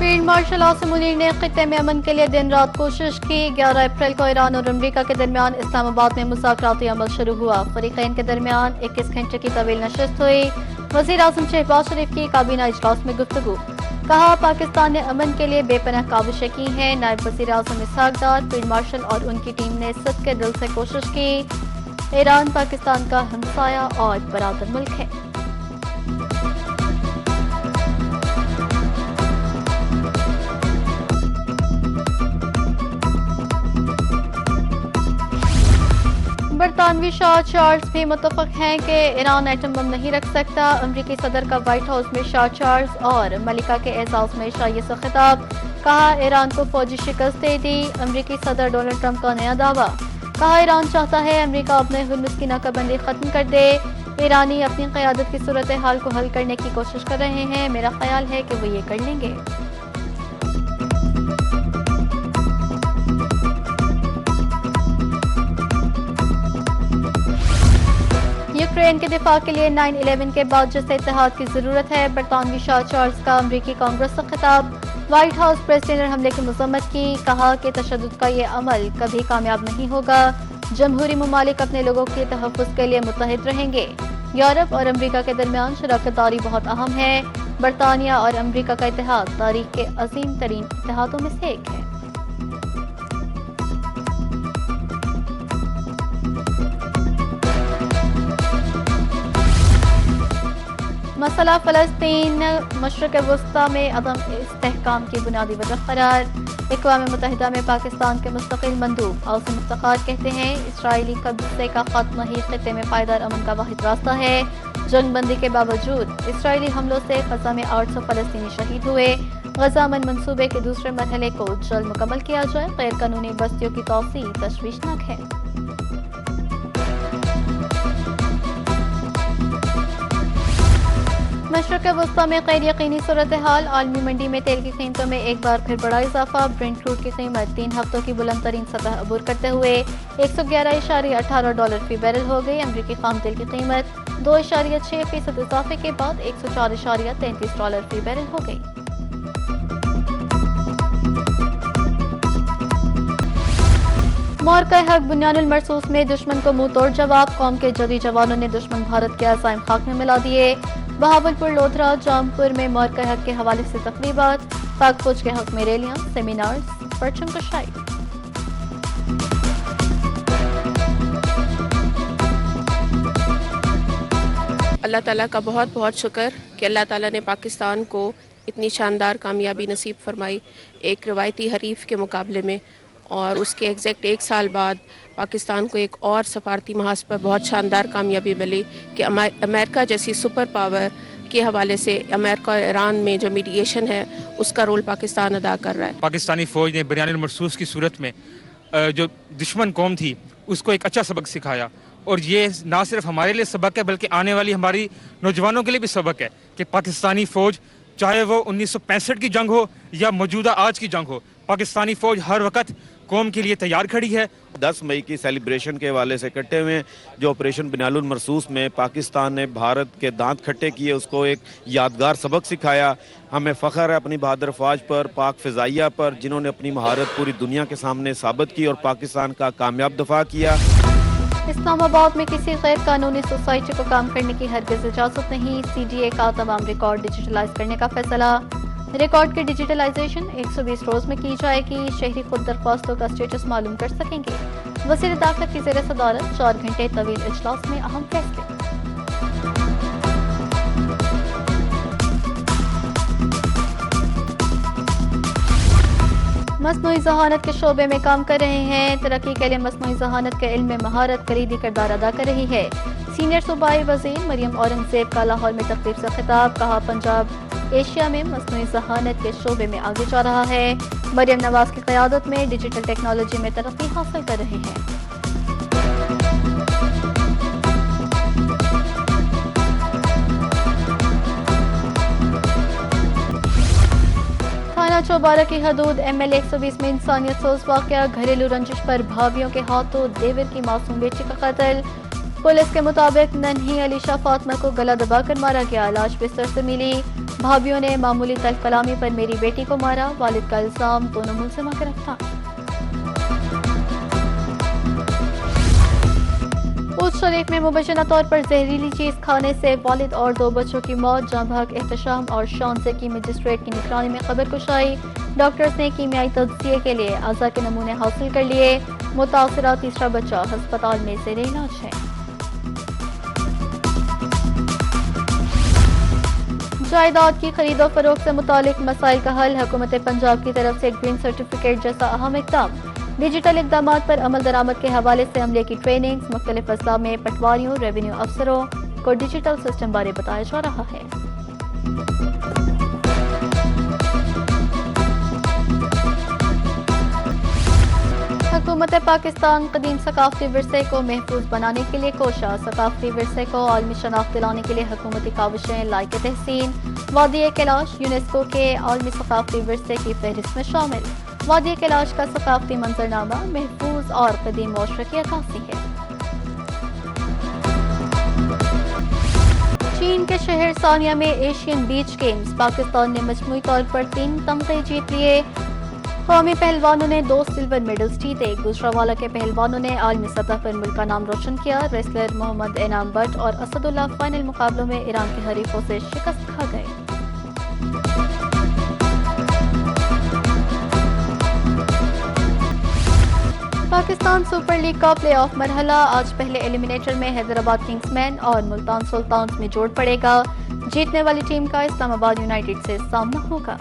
Field marshal Asim Munir ने खित्ते में अमन के लिए दिन रात कोशिश की। 11 अप्रैल को ईरान और अमरीका के दरमियान इस्लामाबाद में मुज़ाकराती अमल शुरू हुआ। फरीक़ैन के दरमियान 21 घंटे की तवील नशिस्त हुई। वज़ीर आज़म शहबाज शरीफ की काबीना इजलास में गुफ्तगू। कहा, पाकिस्तान ने अमन के लिए बेपनाह काविशें की हैं। नायब वज़ीर आज़म इसहाक डार, फील्ड मार्शल और उनकी टीम ने सच्चे दिल से कोशिश की। ईरान पाकिस्तान का हमसाया और बरादर मुल्क है। बरतानवी शाह चार्ल्स भी मुत्तफक हैं कि ईरान एटम बम नहीं रख सकता। अमरीकी सदर का व्हाइट हाउस में शाह चार्ल्स और मलिका के एजाज में शाही से खिताब। कहा, ईरान को फौजी शिकस्त दे दी। अमरीकी सदर डोनाल्ड ट्रंप का नया दावा। कहा, ईरान चाहता है अमरीका अपने हुर्मुज़ की नाकाबंदी खत्म कर दे। ईरानी अपनी क़यादत की सूरत हाल को हल करने की कोशिश कर रहे हैं। मेरा ख्याल है कि वो ये कर लेंगे। यूक्रेन के दिफा के लिए 9/11 के बाद जैसे इत्तेहाद की जरूरत है। बरतानवी शाह चार्ल्स का अमरीकी कांग्रेस से खिताब। व्हाइट हाउस प्रेस ने हमले की मजम्मत की। कहा कि तशद्दुद का ये अमल कभी कामयाब नहीं होगा। जमहूरी ममालिक अपने लोगों के तहफ़्फ़ुज़ के लिए मुत्तहिद रहेंगे। यूरोप और अमरीका के दरमियान शराकतदारी बहुत अहम है। बरतानिया और अमरीका का इत्तेहाद तारीख के अजीम तरीन इत्तेहादों में से एक है। मसला फ़लस्तीन मशरक़ वस्ता में अदम इस्तेहकाम की बुनियादी वजह करार। अक़वाम मुत्तहिदा में पाकिस्तान के मुस्तक़िल मंदूब आसिम इफ्तिख़ार कहते हैं, इसराइली कब्ज़े का ख़त्म ही खित्ते में पायदार अमन का वाहिद रास्ता है। जंग बंदी के बावजूद इसराइली हमलों से ग़ज़ा में 800 फ़लस्तीनी शहीद हुए। ग़ज़ा अमन मनसूबे के दूसरे मरहले को जल्द मुकम्मल किया जाए। गैर कानूनी बस्तियों की तौसीअ तशवीशनाक है। मशरक़ वस्ता में गैर यकीनी सूरत हाल। आलमी मंडी में तेल की कीमतों में एक बार फिर बड़ा इजाफा। ब्रेंट क्रूड की कीमत 3 हफ्तों की बुलंद तरीन सतह अबूर करते हुए $111.18 फी बैरल हो गई। अमरीकी खाम तेल की कीमत 2.6% इजाफे के बाद $104.33 फी बैरल हो गई। मौरका हक बुनियानुल मरसूस में दुश्मन को मुंह तोड़ जवाब। कौम के जदी जवानों ने दुश्मन भारत के अज़ाइम खाक में मिला दिए। बहावलपुर, लोधरा, जामपुर में मौरका हक के हवाले से तकरीबात। पाक फौज के हक में रैलियां, सेमिनार्स, परचम कशाई। अल्लाह ताला का बहुत बहुत शुक्र कि अल्लाह ताला ने पाकिस्तान को इतनी शानदार कामयाबी नसीब फरमाई एक रवायती हरीफ के मुकाबले में, और उसके एग्जैक्ट 1 साल बाद पाकिस्तान को एक और सफारती महाज पर बहुत शानदार कामयाबी मिली कि अमेरिका जैसी सुपर पावर के हवाले से अमेरिका और ईरान में जो मीडिएशन है उसका रोल पाकिस्तान अदा कर रहा है। पाकिस्तानी फ़ौज ने बुनियानुल मरसूस की सूरत में जो दुश्मन कौम थी उसको एक अच्छा सबक सिखाया, और ये ना सिर्फ हमारे लिए सबक है बल्कि आने वाली हमारी नौजवानों के लिए भी सबक है कि पाकिस्तानी फ़ौज चाहे वो 1965 की जंग हो या मौजूदा आज की जंग हो, पाकिस्तानी फ़ौज हर वक्त कौम के लिए तैयार खड़ी है। 10 मई की सेलिब्रेशन के हवाले से इकट्ठे हुए जो ऑपरेशन बुनियानुल मरसूस में पाकिस्तान ने भारत के दांत खट्टे किए, उसको एक यादगार सबक सिखाया। हमें फ़ख्र है अपनी बहादुर फ़ौज पर, पाक फ़िज़ाइया पर, जिन्होंने अपनी महारत पूरी दुनिया के सामने साबित की और पाकिस्तान का कामयाब दफा किया। इस्लामाबाद में किसी गैर कानूनी सोसाइटी को काम करने की हरगिज़ इजाज़त नहीं। CDA का तमाम रिकॉर्ड डिजिटलाइज करने का फैसला। रिकॉर्ड की डिजिटलाइजेशन 120 रोज में की जाएगी। शहरी खुद दरख्वास्तों का स्टेटस मालूम कर सकेंगे। वज़ीर दाखिला की ज़ेर सदारत 4 घंटे तवील इजलास में अहम फैसले। मस्नूई ज़हानत के शोबे में काम कर रहे हैं। तरक्की के लिए मस्नूई ज़हानत के इल्म में महारत कलीदी किरदार अदा कर रही है। सीनियर सूबाई वज़ीर मरियम औरंगज़ेब का लाहौर में तकरीब से खिताब। कहा, पंजाब एशिया में मस्नूई ज़हानत के शोबे में आगे जा रहा है। मरियम नवाज की क़यादत में डिजिटल टेक्नोलॉजी में तरक्की हासिल कर रहे हैं। थाना चौबारा की हदूद ML 120 में इंसानियत सोज वाक़या। घरेलू रंजिश पर भाभियों के हाथों देवर की मासूम बेटी का कत्ल। पुलिस के मुताबिक नन्ही अलीशा फातिमा को गला दबाकर मारा गया। लाश बिस्तर से मिली। بھابھیوں نے معمولی تلخ کلامی پر میری بیٹی کو مارا، والد کا الزام، دونوں ملزمہ گرفتار۔ پوچھ شریف میں مبینہ طور پر زہریلی چیز کھانے سے والد اور 2 بچوں کی موت، جاں بحق احتشام اور شان سے کی مجسٹریٹ کی نگرانی میں خبر کشائی۔ ڈاکٹرز نے کیمیائی تجزیے کے لیے اعضاء کے نمونے حاصل کر لیے، متاثرہ تیسرا بچہ ہسپتال میں زیر علاج ہے۔ جائیداد کی خرید و فروخت سے متعلق مسائل کا حل، حکومت پنجاب کی طرف سے گرین سرٹیفکیٹ جیسا اہم اقدام۔ ڈیجیٹل اقدامات پر عمل درآمد کے حوالے سے عملے کی ٹریننگز، مختلف اضلاع میں پٹواریوں، ریونیو افسروں کو ڈیجیٹل سسٹم بارے بتایا جا رہا ہے۔ حکومت پاکستان قدیم ثقافتی ورثے کو محفوظ بنانے کے لیے کوشاں، ثقافتی ورثے کو عالمی شناخت دلانے کے لیے حکومتی کاوشیں لائق تحسین۔ وادی کیلاش یونیسکو کے عالمی ثقافتی ورثے کی فہرست میں شامل۔ وادی کیلاش کا ثقافتی منظرنامہ محفوظ اور قدیم معاشرے کی عکاسی ہے۔ چین کے شہر سانیہ میں ایشین بیچ گیمز، پاکستان نے مجموعی طور پر 3 تمغے جیت لیے۔ قومی پہلوانوں نے 2 سلور میڈلز جیتے، گوجرانوالہ کے پہلوانوں نے عالمی سطح پر ملک کا نام روشن کیا۔ ریسلر محمد انعام بٹ اور اسد اللہ فائنل مقابلوں میں ایران کے حریفوں سے شکست کھا گئے۔ پاکستان سپر لیگ کا پلے آف مرحلہ آج پہلے ایلیمینیٹر میں حیدرآباد کنگز مین اور ملتان سلطانز میں جوڑ پڑے گا۔ جیتنے والی ٹیم کا اسلام آباد یونائیٹڈ سے سامنا ہوگا۔